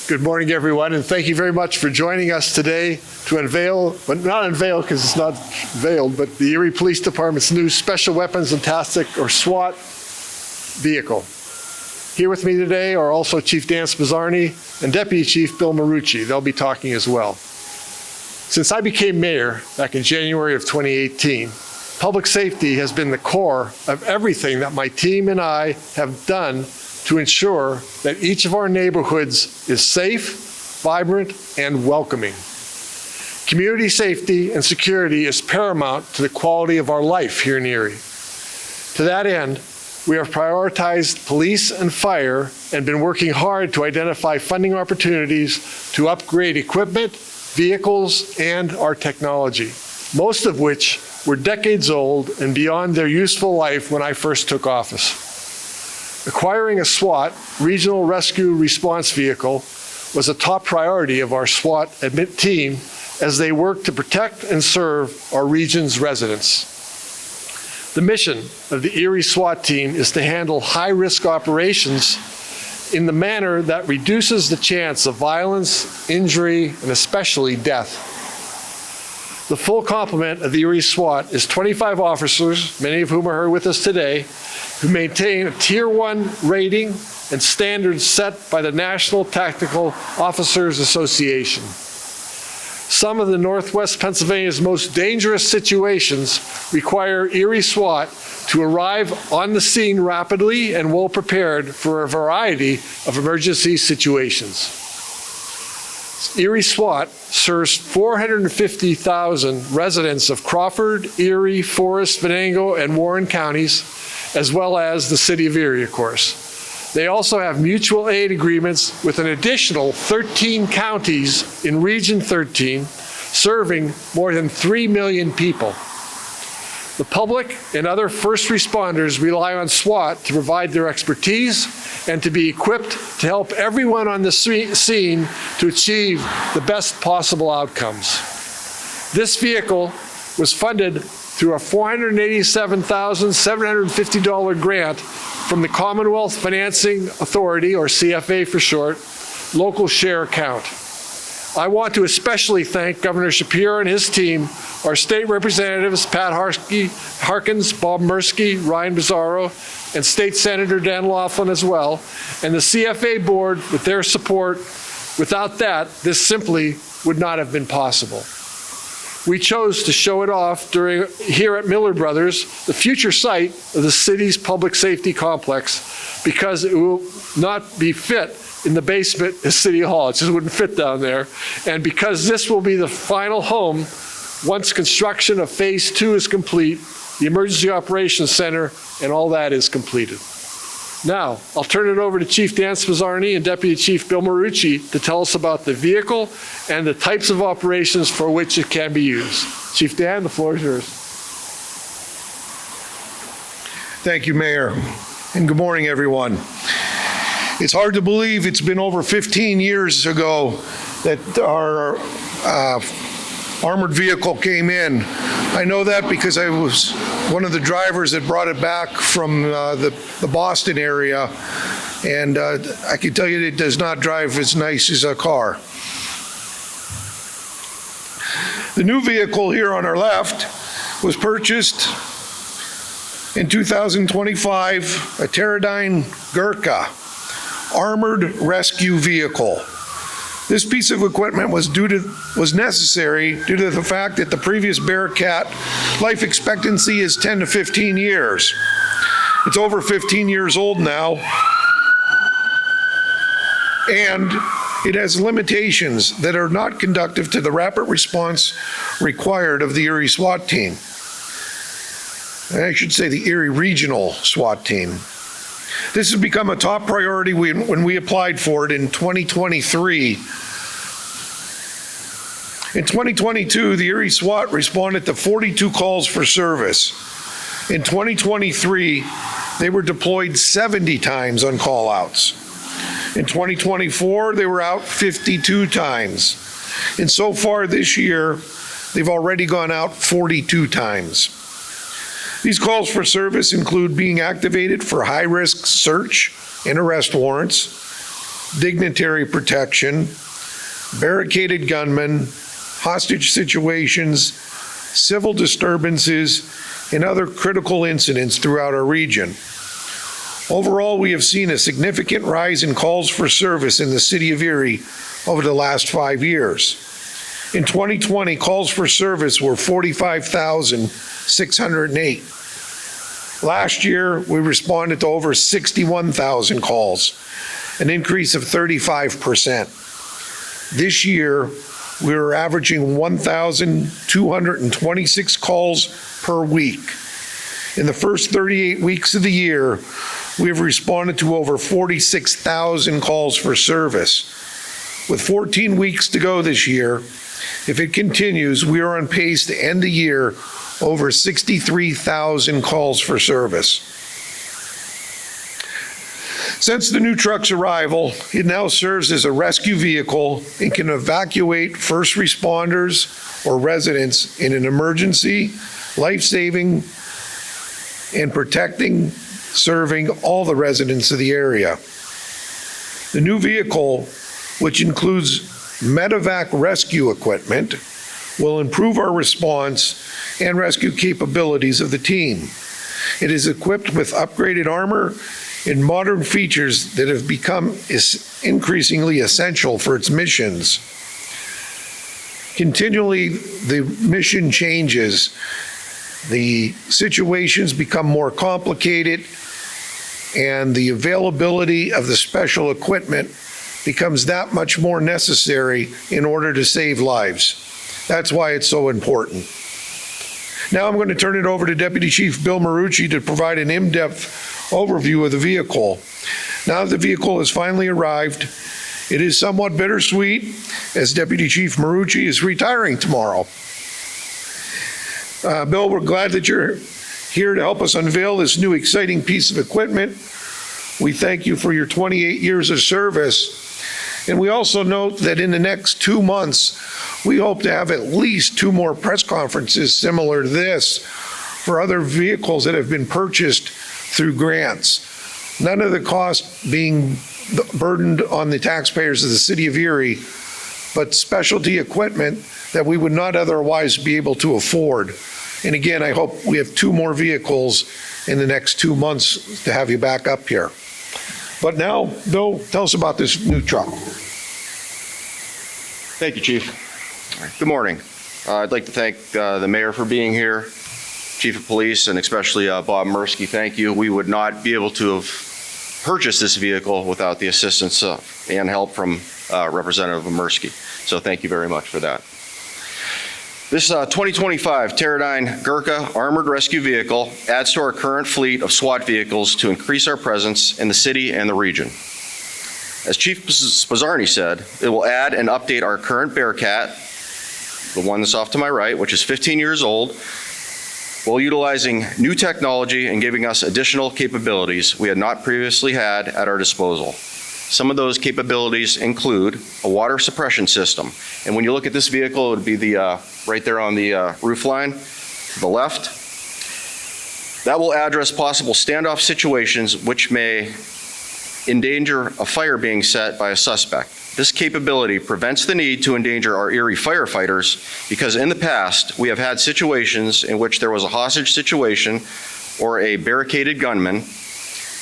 Good morning, everyone, and thank you very much for joining us today to unveil, but not unveil because it's not veiled, but the Erie Police Department's new Special Weapons and Tactics, or SWAT, vehicle. Here with me today are also Chief Dan Spizzarni and Deputy Chief Bill Marucci. They'll be talking as well. Since I became mayor back in January of 2018, public safety has been the core of everything that my team and I have done to ensure that each of our neighborhoods is safe, vibrant, and welcoming. Community safety and security is paramount to the quality of our life here in Erie. To that end, we have prioritized police and fire and been working hard to identify funding opportunities to upgrade equipment, vehicles, and our technology, most of which were decades old and beyond their useful life when I first took office. Acquiring a SWAT, Regional Rescue Response Vehicle, was a top priority of our SWAT team as they work to protect and serve our region's residents. The mission of the Erie SWAT team is to handle high-risk operations in the manner that reduces the chance of violence, injury, and especially death. The full complement of the Erie SWAT is 25 officers, many of whom are here with us today, who maintain a Tier 1 rating and standards set by the National Tactical Officers Association. Some of the Northwest Pennsylvania's most dangerous situations require Erie SWAT to arrive on the scene rapidly and well prepared for a variety of emergency situations. Erie SWAT serves 450,000 residents of Crawford, Erie, Forest, Venango, and Warren counties, as well as the city of Erie, of course. They also have mutual aid agreements with an additional 13 counties in Region 13, serving more than 3 million people. The public and other first responders rely on SWAT to provide their expertise and to be equipped to help everyone on the scene to achieve the best possible outcomes. This vehicle was funded through a $487,750 grant from the Commonwealth Financing Authority, or CFA for short, local share account. I want to especially thank Governor Shapiro and his team, our state representatives, Pat Harkins, Bob Mursky, Ryan Bizzarro, and State Senator Dan Laughlin as well, and the CFA board with their support. Without that, this simply would not have been possible. We chose to show it off here at Miller Brothers, the future site of the city's public safety complex, because it will not be fit in the basement of City Hall. It just wouldn't fit down there. And because this will be the final home once construction of Phase 2 is complete, the Emergency Operations Center, and all that is completed. Now, I'll turn it over to Chief Dan Spizzarni and Deputy Chief Bill Marucci to tell us about the vehicle and the types of operations for which it can be used. Chief Dan, the floor is yours. Thank you, Mayor, and good morning, everyone. It's hard to believe it's been over 15 years ago that our armored vehicle came in. I know that because I was one of the drivers that brought it back from the Boston area, and I can tell you it does not drive as nice as a car. The new vehicle here on our left was purchased in 2025, a Teradyne Gurkha armored rescue vehicle. This piece of equipment was necessary due to the fact that the previous Bearcat life expectancy is 10 to 15 years. It's over 15 years old now, and it has limitations that are not conducive to the rapid response required of the Erie SWAT team. I should say the Erie Regional SWAT team. This has become a top priority when we applied for it in 2023. In 2022, the Erie SWAT responded to 42 calls for service. In 2023, they were deployed 70 times on call-outs. In 2024, they were out 52 times. And so far this year, they've already gone out 42 times. These calls for service include being activated for high-risk search and arrest warrants, dignitary protection, barricaded gunmen, hostage situations, civil disturbances, and other critical incidents throughout our region. Overall, we have seen a significant rise in calls for service in the city of Erie over the last 5 years. In 2020, calls for service were 45,608. Last year, we responded to over 61,000 calls, an increase of 35%. This year, we were averaging 1,226 calls per week. In the first 38 weeks of the year, we have responded to over 46,000 calls for service. With 14 weeks to go this year, if it continues, we are on pace to end the year over 63,000 calls for service. Since the new truck's arrival, it now serves as a rescue vehicle and can evacuate first responders or residents in an emergency, life-saving, and protecting, serving all the residents of the area. The new vehicle, which includes medevac rescue equipment, will improve our response and rescue capabilities of the team. It is equipped with upgraded armor and modern features that have become increasingly essential for its missions. Continually, the mission changes. The situations become more complicated, and the availability of the special equipment becomes that much more necessary in order to save lives. That's why it's so important. Now I'm going to turn it over to Deputy Chief Bill Marucci to provide an in-depth overview of the vehicle. Now that the vehicle has finally arrived, it is somewhat bittersweet as Deputy Chief Marucci is retiring tomorrow. Bill, we're glad that you're here to help us unveil this new exciting piece of equipment. We thank you for your 28 years of service. And we also note that in the next 2 months, we hope to have at least 2 more press conferences similar to this for other vehicles that have been purchased through grants. None of the cost being burdened on the taxpayers of the city of Erie, but specialty equipment that we would not otherwise be able to afford. And again, I hope we have 2 more vehicles in the next 2 months to have you back up here. But now, Bill, tell us about this new truck. Thank you, Chief. Good morning. I'd like to thank the mayor for being here, Chief of Police, and especially Bob Mursky. Thank you. We would not be able to have purchased this vehicle without the assistance and help from Representative Mursky. So thank you very much for that. This 2025 Teradyne Gurkha Armored Rescue Vehicle adds to our current fleet of SWAT vehicles to increase our presence in the city and the region. As Chief Spazzarni said, it will add and update our current Bearcat, the one that's off to my right, which is 15 years old, while utilizing new technology and giving us additional capabilities we had not previously had at our disposal. Some of those capabilities include a water suppression system. And when you look at this vehicle, it would be the right there on the roof line to the left. That will address possible standoff situations which may endanger a fire being set by a suspect. This capability prevents the need to endanger our Erie firefighters because in the past, we have had situations in which there was a hostage situation or a barricaded gunman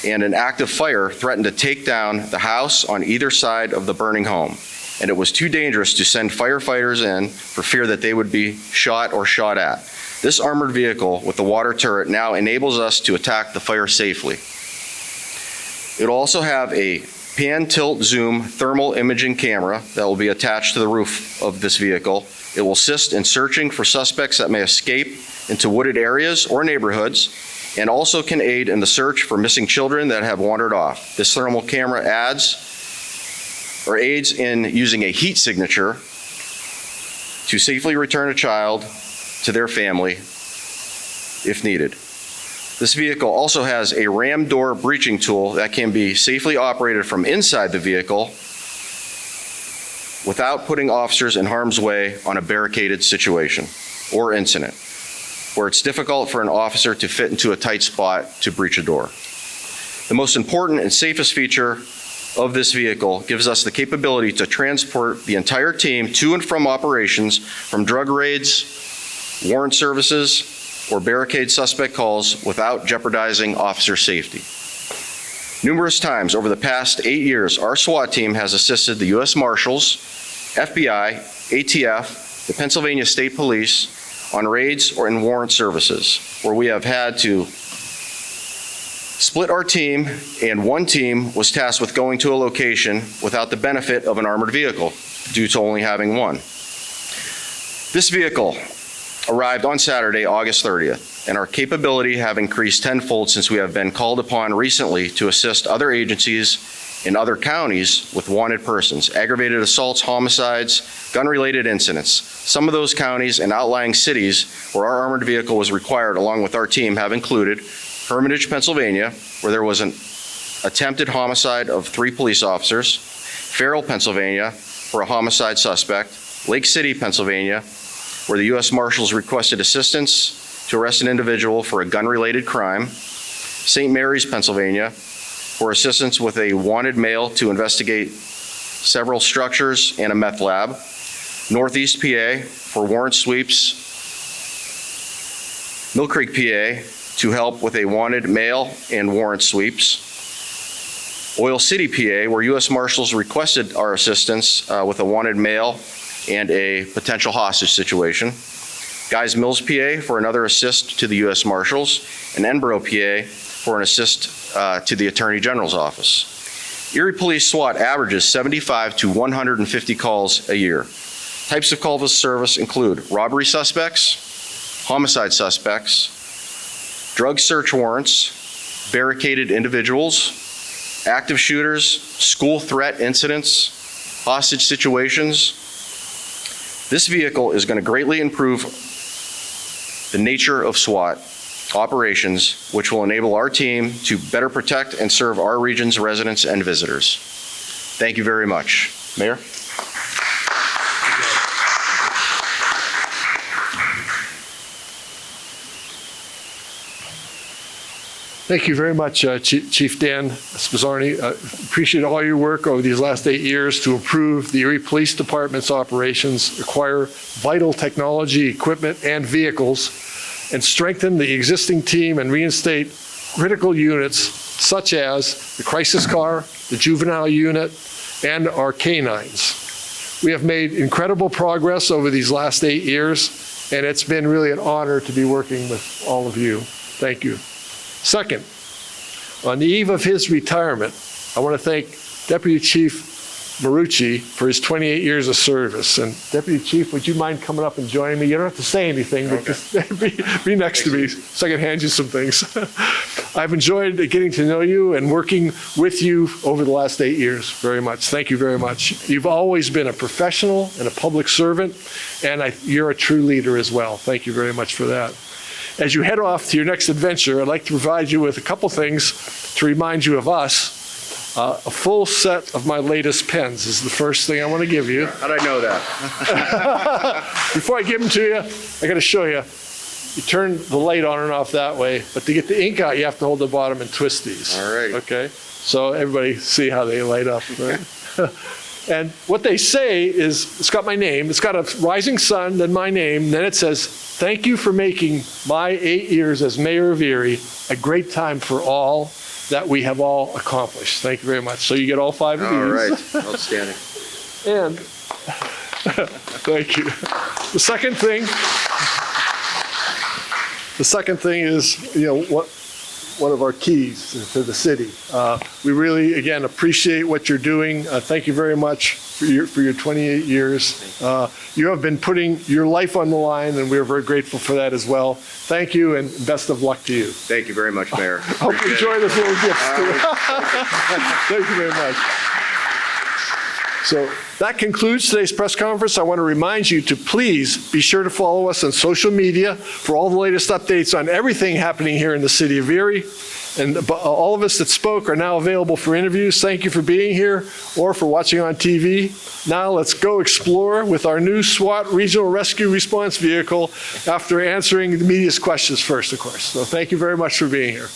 and an active fire threatened to take down the house on either side of the burning home. And it was too dangerous to send firefighters in for fear that they would be shot or shot at. This armored vehicle with the water turret now enables us to attack the fire safely. It will also have a pan, tilt, zoom thermal imaging camera that will be attached to the roof of this vehicle. It will assist in searching for suspects that may escape into wooded areas or neighborhoods, and also can aid in the search for missing children that have wandered off. This thermal camera aids in using a heat signature to safely return a child to their family if needed. This vehicle also has a ram door breaching tool that can be safely operated from inside the vehicle without putting officers in harm's way on a barricaded situation or incident where it's difficult for an officer to fit into a tight spot to breach a door. The most important and safest feature of this vehicle gives us the capability to transport the entire team to and from operations, from drug raids, warrant services, or barricade suspect calls without jeopardizing officer safety. Numerous times over the past 8 years, our SWAT team has assisted the U.S. Marshals, FBI, ATF, the Pennsylvania State Police on raids or in warrant services, where we have had to split our team, and one team was tasked with going to a location without the benefit of an armored vehicle due to only having one. This vehicle arrived on Saturday, August 30th, and our capability have increased tenfold since we have been called upon recently to assist other agencies in other counties with wanted persons, aggravated assaults, homicides, gun-related incidents. Some of those counties and outlying cities where our armored vehicle was required along with our team have included Hermitage, Pennsylvania, where there was an attempted homicide of 3 police officers, Farrell, Pennsylvania, for a homicide suspect, Lake City, Pennsylvania, where the U.S. Marshals requested assistance to arrest an individual for a gun-related crime, St. Mary's, Pennsylvania, for assistance with a wanted male to investigate several structures and a meth lab, Northeast PA for warrant sweeps, Mill Creek, PA, to help with a wanted male and warrant sweeps, Oil City, PA, where U.S. Marshals requested our assistance with a wanted male and a potential hostage situation, Guys Mills, PA, for another assist to the U.S. Marshals, and Enborough, PA, for an assist to the Attorney General's office. Erie Police SWAT averages 75 to 150 calls a year. Types of calls of service include robbery suspects, homicide suspects, drug search warrants, barricaded individuals, active shooters, school threat incidents, hostage situations. This vehicle is going to greatly improve the nature of SWAT operations, which will enable our team to better protect and serve our region's residents and visitors. Thank you very much. Mayor? Thank you very much, Chief Dan Spizzarni. Appreciate all your work over these last 8 years to improve the Erie Police Department's operations, acquire vital technology, equipment, and vehicles, and strengthen the existing team and reinstate critical units such as the crisis car, the juvenile unit, and our canines. We have made incredible progress over these last 8 years, and it's been really an honor to be working with all of you. Thank you. Second, on the eve of his retirement, I want to thank Deputy Chief Marucci for his 28 years of service. And Deputy Chief, would you mind coming up and joining me? You don't have to say anything, but just be next to me so I can hand you some things. I've enjoyed getting to know you and working with you over the last 8 years very much. Thank you very much. You've always been a professional and a public servant, and you're a true leader as well. Thank you very much for that. As you head off to your next adventure, I'd like to provide you with a couple things to remind you of us. A full set of my latest pens is the first thing I want to give you. How'd I know that? Before I give them to you, I got to show you. You turn the light on and off that way, but to get the ink out, you have to hold the bottom and twist these. All right. Okay? So everybody see how they light up, right? And what they say is, it's got my name, it's got a rising sun, then my name, then it says, "Thank you for making my 8 years as mayor of Erie a great time for all that we have all accomplished." Thank you very much. So you get all 5 of these. All right, outstanding. And, thank you. The second thing is, one of our keys to the city. We really, again, appreciate what you're doing. Thank you very much for your 28 years. You have been putting your life on the line, and we are very grateful for that as well. Thank you, and best of luck to you. Thank you very much, Mayor. Hope you enjoy this little gift. Thank you very much. So that concludes today's press conference. I want to remind you to please be sure to follow us on social media for all the latest updates on everything happening here in the city of Erie. And all of us that spoke are now available for interviews. Thank you for being here or for watching on TV. Now let's go explore with our new SWAT Regional Rescue Response Vehicle after answering the media's questions first, of course. So thank you very much for being here.